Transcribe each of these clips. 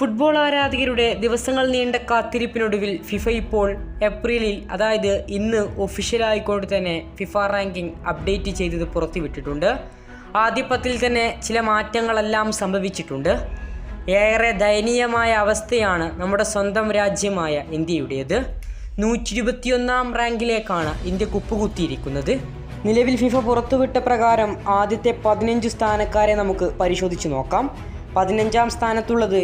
Football ആരാധകരുടെ ദിവസങ്ങൾ നീണ്ട കാത്തിരിപ്പിനൊടുവിൽ ഫിഫ ഇപ്പോൾ ഏപ്രിലിൽ, അതായത് ഇന്ന് ഒഫീഷ്യലായിക്കൊണ്ട് തന്നെ ഫിഫ റാങ്കിംഗ് അപ്ഡേറ്റ് ചെയ്തത് പുറത്തുവിട്ടിട്ടുണ്ട്. ആദ്യ പത്തിൽ തന്നെ ചില മാറ്റങ്ങളെല്ലാം സംഭവിച്ചിട്ടുണ്ട്. ഏറെ ദയനീയമായ അവസ്ഥയാണ് നമ്മുടെ സ്വന്തം രാജ്യമായ ഇന്ത്യയുടേത്. 121-ാം റാങ്കിലേക്കാണ് ഇന്ത്യ കുപ്പുകുത്തിയിരിക്കുന്നത്. നിലവിൽ ഫിഫ പുറത്തുവിട്ട പ്രകാരം ആദ്യത്തെ 15 സ്ഥാനക്കാരെ നമുക്ക് പരിശോധിച്ച് നോക്കാം. 15-ാം സ്ഥാനത്തുള്ളത്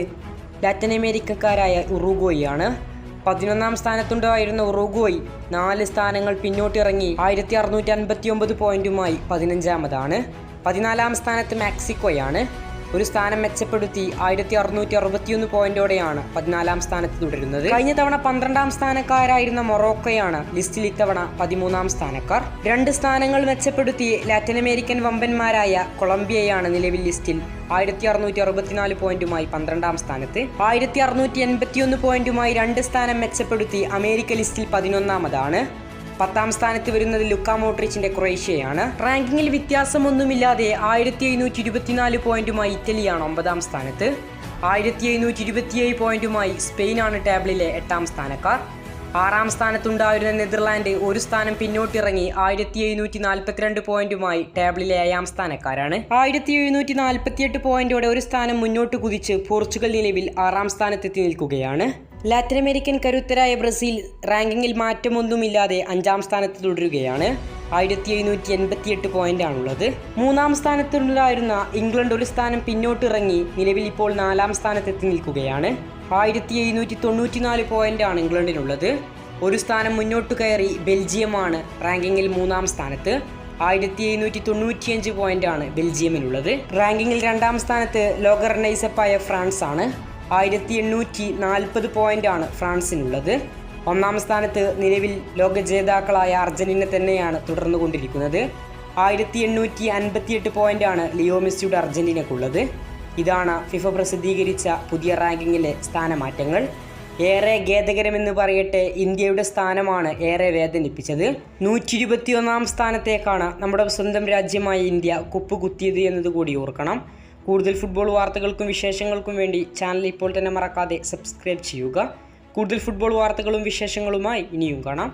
ലാറ്റിൻ അമേരിക്കക്കാരായ ഉറുഗ്വേയാണ്. 11-ാം സ്ഥാനത്തുണ്ടായിരുന്ന ഉറുഗ്വേ 4 സ്ഥാനങ്ങൾ പിന്നോട്ടിറങ്ങി 1659 പോയിന്റുമായി 15-ാമതാണ്. 14-ാം സ്ഥാനത്ത് മെക്സിക്കോയാണ്. ഒരു സ്ഥാനം മെച്ചപ്പെടുത്തി 1661 പോയിന്റോടെയാണ് 14-ാം സ്ഥാനത്ത് തുടരുന്നത്. കഴിഞ്ഞ തവണ 12-ാം സ്ഥാനക്കാരായിരുന്ന മൊറോക്കോയാണ് ലിസ്റ്റിൽ ഇത്തവണ 13-ാം സ്ഥാനക്കാർ. 2 സ്ഥാനങ്ങൾ മെച്ചപ്പെടുത്തി ലാറ്റിൻ അമേരിക്കൻ വമ്പന്മാരായ കൊളംബിയയാണ് നിലവിൽ ലിസ്റ്റിൽ 1664 പോയിന്റുമായി 12-ാം സ്ഥാനത്ത്. 1681 പോയിന്റുമായി 2 സ്ഥാനം മെച്ചപ്പെടുത്തി അമേരിക്ക ലിസ്റ്റിൽ 11-ാമതാണ്. 10-ാം സ്ഥാനത്ത് വരുന്നത് ലുക്ക മോഡ്രിച്ചിന്റെ ക്രൊയേഷ്യയാണ്. റാങ്കിങ്ങിൽ വ്യത്യാസമൊന്നുമില്ലാതെ 1724 പോയിന്റുമായി ഇറ്റലിയാണ് 9-ാം സ്ഥാനത്ത്. 1727 പോയിന്റുമായി സ്പെയിനാണ് ടേബിളിലെ 8-ാം സ്ഥാനക്കാർ. 6-ാം സ്ഥാനത്തുണ്ടായിരുന്ന നെതർലാൻഡ് ഒരു സ്ഥാനം പിന്നോട്ടിറങ്ങി 1742 പോയിന്റുമായി ടേബിളിലെ 7-ാം സ്ഥാനക്കാരാണ്. 1748 പോയിന്റോടെ ഒരു സ്ഥാനം മുന്നോട്ട് കുതിച്ച് പോർച്ചുഗൽ നിലവിൽ 6-ാം സ്ഥാനത്തെത്തി നിൽക്കുകയാണ്. ലാറ്റിൻ അമേരിക്കൻ കരുത്തരായ ബ്രസീൽ റാങ്കിങ്ങിൽ മാറ്റമൊന്നുമില്ലാതെ 5-ാം സ്ഥാനത്ത് തുടരുകയാണ്. 1788 പോയിന്റാണുള്ളത്. 3-ാം സ്ഥാനത്തുണ്ടായിരുന്ന ഇംഗ്ലണ്ട് ഒരു സ്ഥാനം പിന്നോട്ടിറങ്ങി നിലവിൽ ഇപ്പോൾ 4-ാം സ്ഥാനത്തെത്തി നിൽക്കുകയാണ്. 1794 പോയിന്റാണ് ഇംഗ്ലണ്ടിനുള്ളത്. ഒരു സ്ഥാനം മുന്നോട്ട് കയറി ബെൽജിയമാണ് റാങ്കിങ്ങിൽ 3-ാം സ്ഥാനത്ത്. 1795 പോയിന്റാണ് ബെൽജിയമിനുള്ളത്. റാങ്കിങ്ങിൽ 2-ാം സ്ഥാനത്ത് ലോക റണ്ണേഴ്സപ്പായ ഫ്രാൻസ് ആണ്. 1840 പോയിന്റാണ് ഫ്രാൻസിനുള്ളത്. 1-ാം സ്ഥാനത്ത് നിലവിൽ ലോക ജേതാക്കളായ അർജന്റീന തന്നെയാണ് തുടർന്നു കൊണ്ടിരിക്കുന്നത്. 1858 പോയിന്റാണ് ലിയോ മെസ്സിയുടെ അർജന്റീനക്കുള്ളത്. ഇതാണ് ഫിഫ പ്രസിദ്ധീകരിച്ച പുതിയ റാങ്കിങ്ങിലെ സ്ഥാനമാറ്റങ്ങൾ. ഏറെ ഖേദകരമെന്ന് പറയട്ടെ, ഇന്ത്യയുടെ സ്ഥാനമാണ് ഏറെ വേദനിപ്പിച്ചത്. 121-ാം സ്ഥാനത്തേക്കാണ് നമ്മുടെ സ്വന്തം രാജ്യമായ ഇന്ത്യ കുപ്പുകുത്തിയത് എന്നതുകൂടി ഓർക്കണം. കൂടുതൽ ഫുട്ബോൾ വാർത്തകൾക്കും വിശേഷങ്ങൾക്കും വേണ്ടി ചാനൽ ഇപ്പോൾ തന്നെ മറക്കാതെ സബ്സ്ക്രൈബ് ചെയ്യുക. കൂടുതൽ ഫുട്ബോൾ വാർത്തകളും വിശേഷങ്ങളുമായി ഇനിയും കാണാം.